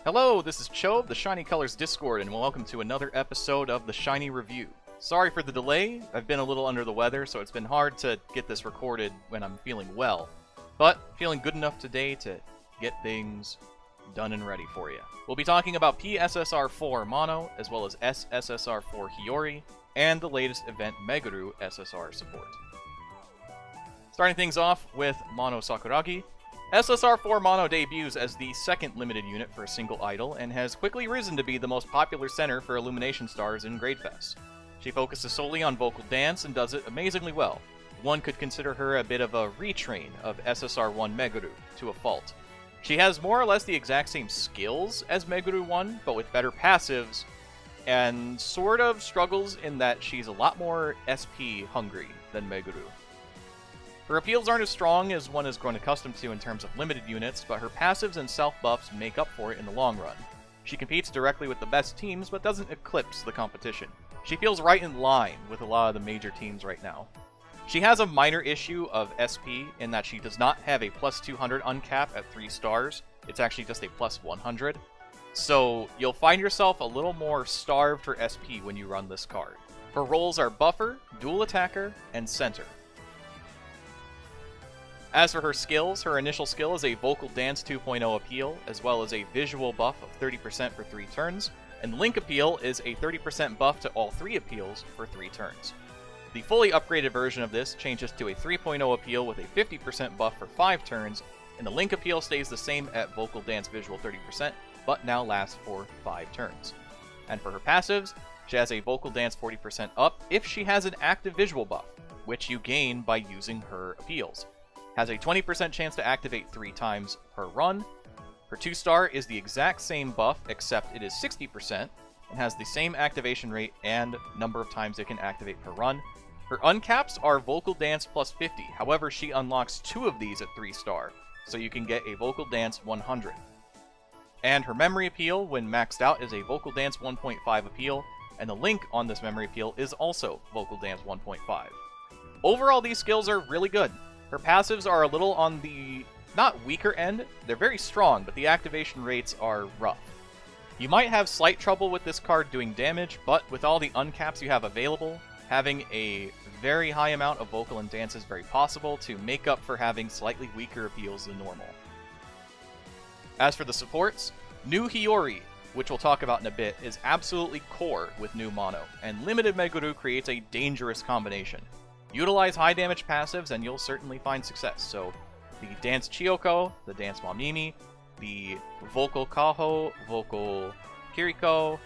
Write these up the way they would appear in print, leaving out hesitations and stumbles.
Hello, this is Cho of the Shiny Colors Discord, and welcome to another episode of the Shiny Review. Sorry for the delay, I've been a little under the weather, so it's been hard to get this recorded when I'm feeling well, but feeling good enough today to get things done and ready for you. We'll be talking about P-SSR4 Mano, as well as S-SSR4 Hiyori, and the latest event Meguru SSR support. Starting things off with Mano Sakuragi. SSR4 Mano debuts as the second limited unit for a single idol, and has quickly risen to be the most popular center for Illumination Stars in Gradefest. She focuses solely on vocal dance and does it amazingly well. One could consider her a bit of a retrain of SSR1 Meguru, to a fault. She has more or less the exact same skills as Meguru 1, but with better passives, and sort of struggles in that she's a lot more SP hungry than Meguru. Her appeals aren't as strong as one is grown accustomed to in terms of limited units, but her passives and self-buffs make up for it in the long run. She competes directly with the best teams, but doesn't eclipse the competition. She feels right in line with a lot of the major teams right now. She has a minor issue of SP in that she does not have a plus 200 uncap at 3 stars, it's actually just a plus 100. So you'll find yourself a little more starved for SP when you run this card. Her roles are Buffer, Dual Attacker, and Center. As for her skills, her initial skill is a Vocal Dance 2.0 appeal, as well as a visual buff of 30% for 3 turns, and Link appeal is a 30% buff to all 3 appeals for 3 turns. The fully upgraded version of this changes to a 3.0 appeal with a 50% buff for 5 turns, and the Link appeal stays the same at Vocal Dance Visual 30%, but now lasts for 5 turns. And for her passives, she has a Vocal Dance 40% up if she has an active visual buff, which you gain by using her appeals. Has a 20% chance to activate 3 times per run. Her 2-star is the exact same buff, except it is 60%, and has the same activation rate and number of times it can activate per run. Her uncaps are Vocal Dance plus 50, however she unlocks 2 of these at 3-star, so you can get a Vocal Dance 100. And her memory appeal, when maxed out, is a Vocal Dance 1.5 appeal, and the Link on this memory appeal is also Vocal Dance 1.5. Overall, these skills are really good. Her passives are a little on the, not weaker end, they're very strong, but the activation rates are rough. You might have slight trouble with this card doing damage, but with all the uncaps you have available, having a very high amount of vocal and dance is very possible to make up for having slightly weaker appeals than normal. As for the supports, new Hiyori, which we'll talk about in a bit, is absolutely core with new Mano, and limited Meguru creates a dangerous combination. Utilize high damage passives and you'll certainly find success. So the Dance Chiyoko, the Dance Mamimi, the Vocal Kaho, Vocal Kiriko,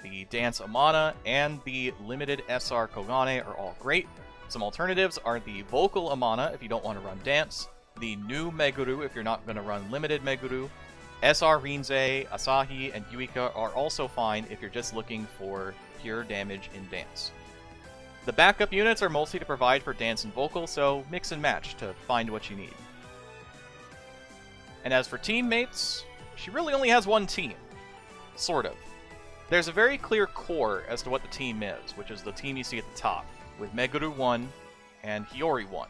the Dance Amana, and the limited SR Kogane are all great. Some alternatives are the Vocal Amana if you don't want to run Dance, the new Meguru if you're not going to run limited Meguru, SR Rinzei, Asahi, and Yuika are also fine if you're just looking for pure damage in Dance. The backup units are mostly to provide for dance and vocal, so mix and match to find what you need. And as for teammates, she really only has one team. Sort of. There's a very clear core as to what the team is, which is the team you see at the top, with Meguru 1 and Hiyori 1,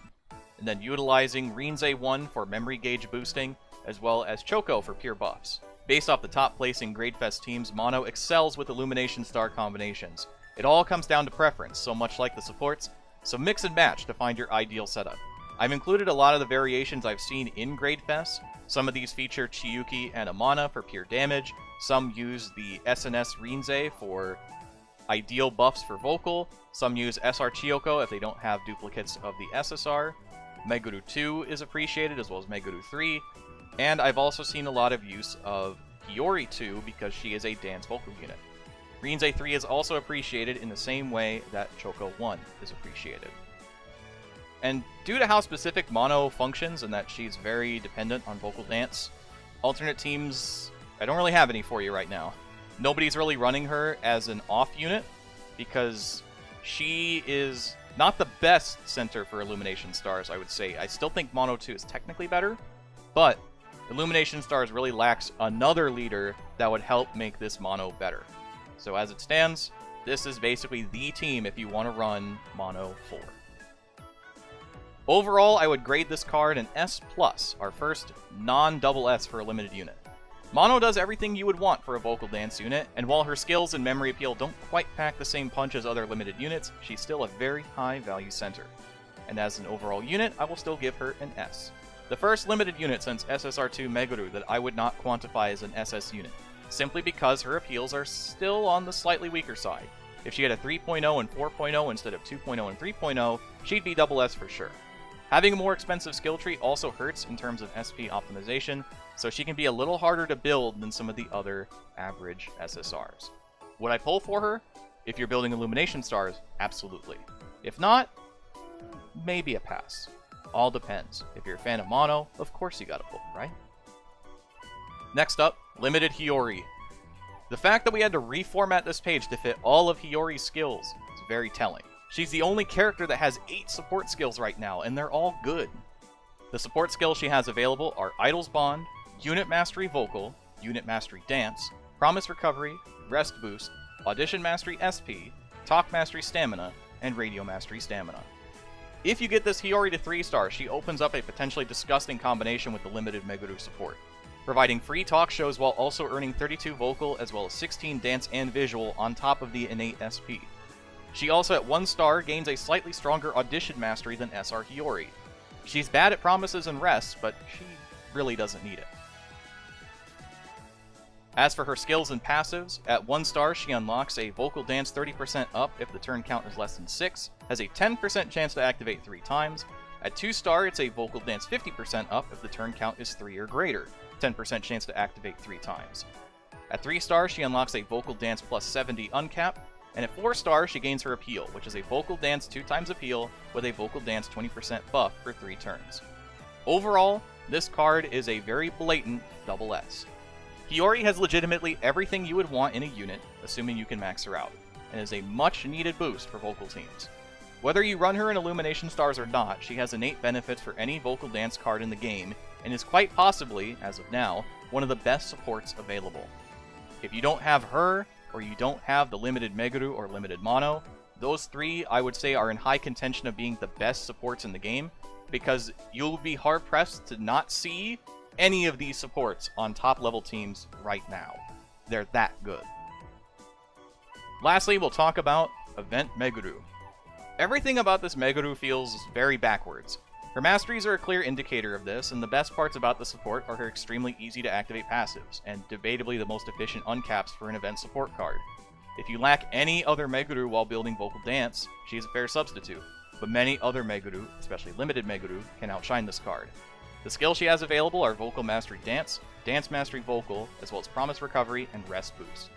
and then utilizing Rinzei 1 for memory gauge boosting, as well as Choco for pure buffs. Based off the top placing Gradefest teams, Mano excels with Illumination Star combinations. It all comes down to preference, so much like the supports, so mix and match to find your ideal setup. I've included a lot of the variations I've seen in Gradefest. Some of these feature Chiyuki and Amana for pure damage, some use the SNS Rinzei for ideal buffs for vocal, some use SR Chiyoko if they don't have duplicates of the SSR, Meguru 2 is appreciated as well as Meguru 3, and I've also seen a lot of use of Hiyori 2 because she is a dance vocal unit. Rinzei 3 is also appreciated in the same way that Choco 1 is appreciated. And due to how specific Mano functions and that she's very dependent on vocal dance, alternate teams, I don't really have any for you right now. Nobody's really running her as an off unit because she is not the best center for Illumination Stars, I would say. I still think Mano 2 is technically better, but Illumination Stars really lacks another leader that would help make this Mano better. So as it stands, this is basically the team if you want to run Mano 4. Overall, I would grade this card an S+, our first non-double S for a limited unit. Mano does everything you would want for a vocal dance unit, and while her skills and memory appeal don't quite pack the same punch as other limited units, she's still a very high value center. And as an overall unit, I will still give her an S. The first limited unit since SSR2 Meguru that I would not quantify as an SS unit, simply because her appeals are still on the slightly weaker side. If she had a 3.0 and 4.0 instead of 2.0 and 3.0, she'd be double S for sure. Having a more expensive skill tree also hurts in terms of SP optimization, so she can be a little harder to build than some of the other average SSRs. Would I pull for her? If you're building Illumination Stars, absolutely. If not, maybe a pass. All depends. If you're a fan of Mano, of course you gotta pull, right? Next up, Limited Hiyori. The fact that we had to reformat this page to fit all of Hiyori's skills is very telling. She's the only character that has 8 support skills right now, and they're all good. The support skills she has available are Idol's Bond, Unit Mastery Vocal, Unit Mastery Dance, Promise Recovery, Rest Boost, Audition Mastery SP, Talk Mastery Stamina, and Radio Mastery Stamina. If you get this Hiyori to 3-star, she opens up a potentially disgusting combination with the limited Meguru support, providing free talk shows while also earning 32 vocal as well as 16 dance and visual on top of the innate SP. She also at 1-star gains a slightly stronger audition mastery than SR Hiyori. She's bad at promises and rests, but she really doesn't need it. As for her skills and passives, at 1-star she unlocks a vocal dance 30% up if the turn count is less than 6, has a 10% chance to activate 3 times. At 2-star it's a vocal dance 50% up if the turn count is 3 or greater, 10% chance to activate 3 times. At 3-star she unlocks a vocal dance plus 70 uncap, and at 4-star she gains her appeal, which is a vocal dance 2 times appeal with a vocal dance 20% buff for 3 turns. Overall, this card is a very blatant double S. Hiyori has legitimately everything you would want in a unit, assuming you can max her out, and is a much needed boost for vocal teams. Whether you run her in Illumination Stars or not, she has innate benefits for any vocal dance card in the game, and is quite possibly, as of now, one of the best supports available. If you don't have her, or you don't have the limited Meguru or limited Mano, those 3 I would say are in high contention of being the best supports in the game, because you'll be hard-pressed to not see any of these supports on top-level teams right now. They're that good. Lastly, we'll talk about Event Meguru. Everything about this Meguru feels very backwards. Her masteries are a clear indicator of this, and the best parts about the support are her extremely easy to activate passives, and debatably the most efficient uncaps for an event support card. If you lack any other Meguru while building Vocal Dance, she is a fair substitute, but many other Meguru, especially limited Meguru, can outshine this card. The skills she has available are Vocal Mastery Dance, Dance Mastery Vocal, as well as Promise Recovery and Rest Boost.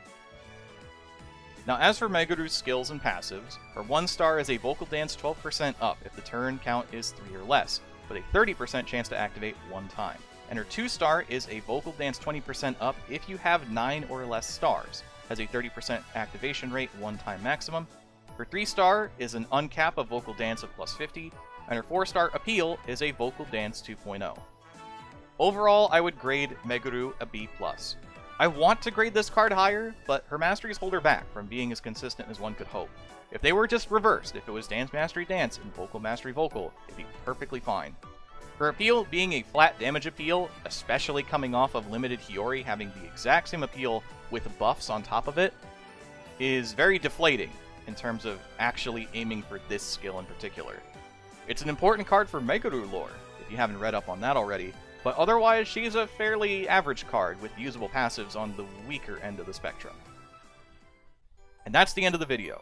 Now as for Meguru's skills and passives, her 1-star is a Vocal Dance 12% up if the turn count is 3 or less, with a 30% chance to activate 1 time. And her 2-star is a Vocal Dance 20% up if you have 9 or less stars, has a 30% activation rate 1 time maximum. Her 3-star is an uncap of Vocal Dance of plus 50, and her 4-star appeal is a Vocal Dance 2.0. Overall, I would grade Meguru a B+. I want to grade this card higher, but her masteries hold her back from being as consistent as one could hope. If they were just reversed, if it was Dance Mastery Dance and Vocal Mastery Vocal, it'd be perfectly fine. Her appeal being a flat damage appeal, especially coming off of limited Hiyori having the exact same appeal with buffs on top of it, is very deflating in terms of actually aiming for this skill in particular. It's an important card for Meguru lore, if you haven't read up on that already, but otherwise she's a fairly average card with usable passives on the weaker end of the spectrum. And that's the end of the video.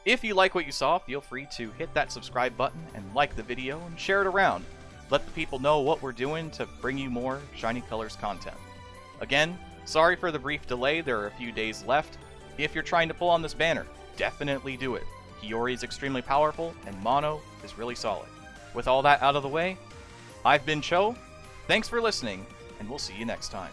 If you like what you saw, feel free to hit that subscribe button and like the video and share it around. Let the people know what we're doing to bring you more Shiny Colors content. Again, sorry for the brief delay, there are a few days left. If you're trying to pull on this banner, definitely do it. Hiyori is extremely powerful, and Mano is really solid. With all that out of the way, I've been Cho, thanks for listening, and we'll see you next time.